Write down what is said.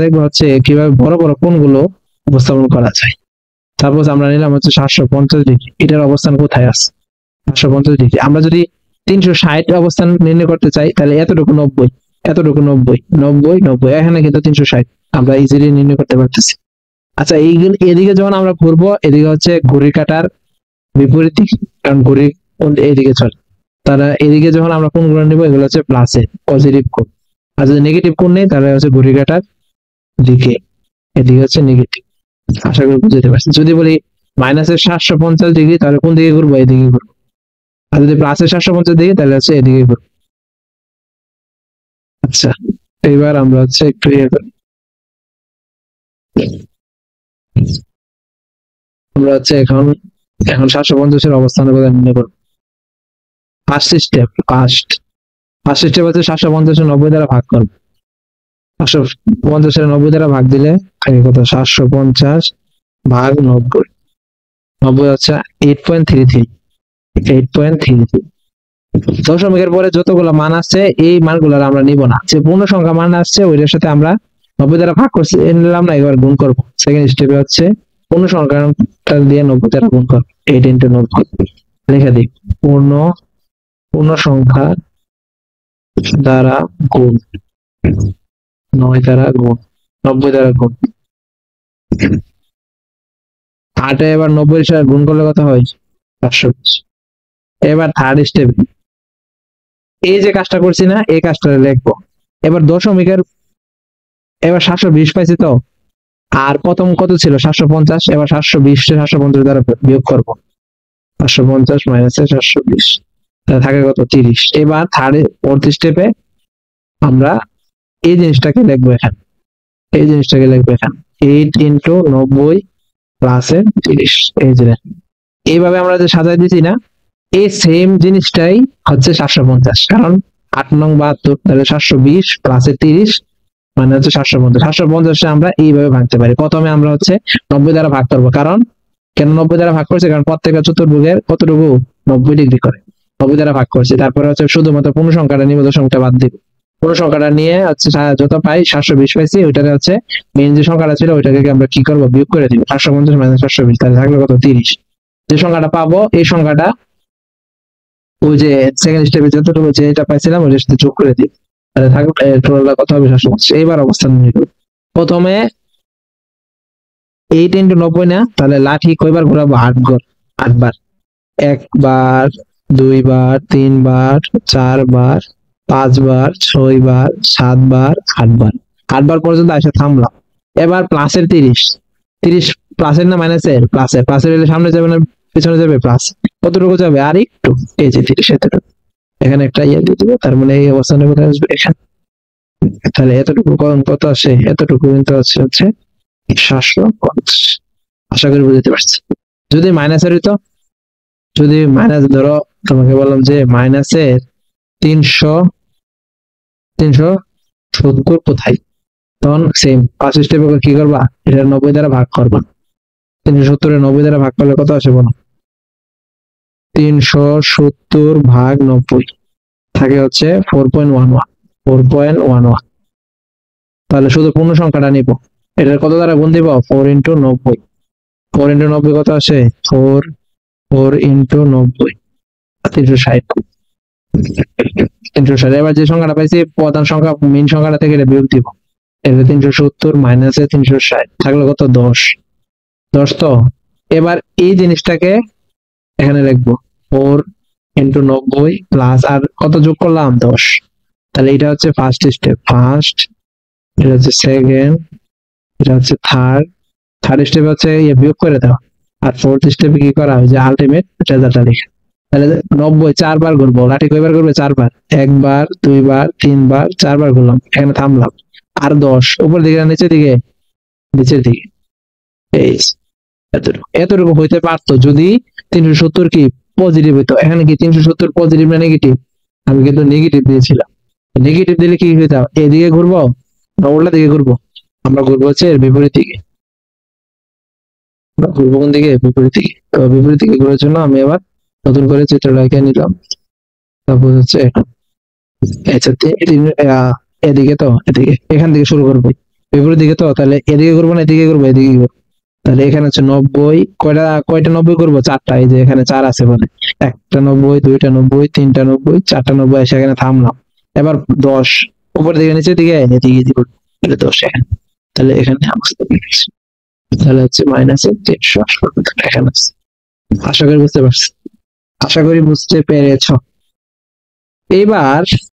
দেখবো হচ্ছে কিভাবে বড় বড় কোণগুলো উপস্থাপন করা যায়। সাপোজ আমরা নিলাম হচ্ছে 750 ডিগ্রি, এটার অবস্থান কোথায় আছে? 750 ডিগ্রি। আমরা যদি 360 অবস্থান নির্ণয় করতে চাই তাহলে এতটুকু 90, এতটুকু 90, 90, 90, এখানে কিন্তু 360 আমরা ইজিলি নির্ণয় করতে পারতেছি। আচ্ছা, এদিকে যখন আমরা ঘুরবো, এদিকে হচ্ছে ঘড়ি কাটার বিপরীত দিক, কারণ ঘড়ি এদিকে চলে। তারা এদিকে যখন আমরা কোণগুলো নিবো, এগুলো হচ্ছে প্লাসে পজিটিভ কোণ। আর যদি নেগেটিভ কোণ নেই তাহলে হচ্ছে ঘড়ি কাটার দিকে, এদিকে হচ্ছে নেগেটিভ। আশা করি বুঝতে পারছি। যদি বলি -750 ডিগ্রি, তাহলে কোন দিকে ঘুরবো? এদিকে ঘুরবো। আর যদি +750 ডিগ্রি, তাহলে হচ্ছে এদিকে ঘুরবো। আচ্ছা, এবার আমরা হচ্ছে একটু আমরা হচ্ছে এখন 750-এর অবস্থানের কথা নির্ণয় করবো। ফার্স্ট স্টেপ হচ্ছে 750 90 দ্বারা ভাগ করবো। 750 90 দ্বারা ভাগ দিলে কত? 750 ভাগ 90, 90 হচ্ছে 8.33, 8.33। দশমিকের পরে যতগুলো মান আসছে এই মানগুলো আমরা নিব না, যে পূর্ণ সংখ্যা মান আসছে ওইটার সাথে আমরা 90 দ্বারা ভাগ করছি নিলাম না, এবার গুণ করবো। সেকেন্ড স্টেপে হচ্ছে পূর্ণ সংখ্যাটা দিয়ে 90 দ্বারা গুণ করবো। 8 × 90 লিখে দিই, পূর্ণ সংখ্যা দ্বারা গুণ, 9 দ্বারা গুণ, 90 দ্বারা গুণ। 8 এবার 90 সাথে গুণ করলে কত হয়? 720। এবার থার্ড স্টেপে এই যে কাজটা করছি না, এই কাজটা লিখবো। এবার দশমিকের, এবার 720 পাইছি তো, আর প্রথম কত ছিল? 750। এবার 720 750 দ্বারা বিয়োগ করবো। 750 - 720 থাকে কত? 30। এবার ফোর্থ স্টেপে আমরা এই জিনিসটাকে লিখবো এখানে, এই জিনিসটাকে লিখবো এখানে 8 × 90 + 30। এই যে এইভাবে আমরা যে সাজাই দিছি না, এই সেম জিনিসটাই হচ্ছে 750, কারণ 8 নং 72, তাহলে 720 + 30 মানে হচ্ছে 750। 750 আমরা এইভাবে ভাঙতে পারি। প্রথমে আমরা হচ্ছে 90 দ্বারা ভাগ করবো, কারণ কেন 90 দ্বারা ভাগ করছে? কারণ প্রত্যেকটা চতুর্ভুজের কতটুকু? 90 ডিগ্রি করে। 90 দ্বারা ভাগ করছে। তারপরে হচ্ছে শুধুমাত্র পূর্ণ সংখ্যাটা নিব, দশমিকটা বাদ দিব। পূর্ণ সংখ্যাটা নিয়ে হচ্ছে যত পাই 720 পাইছি, ওইটারে হচ্ছে মেইন যে সংখ্যাটা ছিল ওইটাকে আমরা কি করবো? বিয়োগ করে দিব। 750 - 720, তাহলে থাকবে কত? 30। যে সংখ্যাটা পাবো এই সংখ্যাটা ওই যে সেকেন্ড স্টেপে যতটুকু যেটা পাইছিলাম ওইটার সাথে যোগ করে দিই, তাহলে থাকবে টোটালটা কত হবে? 750। এইবার অবস্থান নিয়ে প্রথমে 8 × 90 না, তাহলে লাঠি কয়বার ঘোরাবো? 8 বার। 1 বার, 2 বার, 3 বার, 4 বার, 5 বার, 6 বার, 7 বার, 8 বার। 8 বার পর্যন্ত এসে থামলাম। এবার প্লাসের 30, 30 প্লাসের না মাইনাসের? প্লাসের। প্লাসের হলে সামনে যাবে না পিছনে যাবে? প্লাস। কতটুকু যাবে? আর একটু, এই যে 30 এতটুকু। এখানে একটা ইয়ে দিয়ে দিব, তার মানে এই অবস্থানে কোথায় আসবে? এখানে। তাহলে এতটুকু কত আসে? এতটুকু কিন্তু হচ্ছে 750। আশা করি বুঝতে পারছি। যদি মাইনাসের হইতো, যদি মাইনাস ধরো, তোমাকে বললাম যে মাইনাসের 370 কোথায়, তখন সেম ফার্স্ট স্টেপে কি করবা? এটা 90 দ্বারা ভাগ করবা। 370 90 দ্বারা ভাগ করলে কত আসে বলো? 370 ভাগ 90 থাকে হচ্ছে 4.11, 4.11। তাহলে শুধু পূর্ণ সংখ্যাটা নিব, এটার কত দ্বারা গুণ দিব? 4 × 90। 4 × 90 কত আসে? 4 × 90 360। 360। এবার যে সংখ্যাটা পাইছি প্রধান সংখ্যা মেইন সংখ্যাটা থেকে এটা বিয়োগ দিব। এটা 370 - 360 থাকলে কত? 10। 10 তো। এবার এই জিনিসটাকে এখানে লিখবো 4 × 90 প্লাস আর কত যোগ করলাম? 10। তাহলে এটা হচ্ছে ফার্স্ট স্টেপ, ফার্স্ট, এটা হচ্ছে সেকেন্ড, এটা হচ্ছে থার্ড স্টেপ হচ্ছে বিয়োগ করে দাও। আর ফোর্থ স্টেপে কি করা হয়? যে আলটিমেট রেজাল্টটা লিখে। তাহলে 90 4 বার ঘুরবো। লাঠি কয়বার ঘুরবে? 4 বার। 1 বার, 2 বার, 3 বার, 4 বার ঘুরলাম, এখানে থামলাম। আর 10 উপর দিকে, নিচের দিকে? নিচের দিকে। এই এতটুকু হইতে পারতো যদি 370 কি পজিটিভ হইতো। এখানে কি 370 পজিটিভ না নেগেটিভ? আমি কিন্তু নেগেটিভ দিয়েছিলাম। নেগেটিভ দিলে কি হইতো? এদিকে ঘুরবো না উল্টা দিকে ঘুরবো? আমরা ঘুরবো হচ্ছে এর বিপরীত দিকে। ঘুরবো কোন দিকে? বিপরীত দিকে। তো বিপরীত দিকে ঘুরার জন্য আমি আবার নতুন করে চিত্রটা এঁকে নিলাম। তারপর হচ্ছে এদিকে, তো এদিকে এখান থেকে শুরু করবো। বিপরীত দিকে তো, তাহলে এদিকে করবো না এদিকে করবো, এদিকে করবো। তাহলে এখানে হচ্ছে 90, কয়টা কয়টা 90 করবো? 4টা, এই যে এখানে 4 আছে মানে, একটা 90, দুইটা 90, তিনটা 90, চারটা 90 এসে এখানে থামলাম। এবার 10 উপর দিকে নিচে দিকে এদিকে দিব, তাহলে 10 এখানে। তাহলে এখানে আমার তাহলে হচ্ছে -300 এখানে আছে। আশা করি বুঝতে পারছি, আশা করি বুঝতে পেরেছ। এবার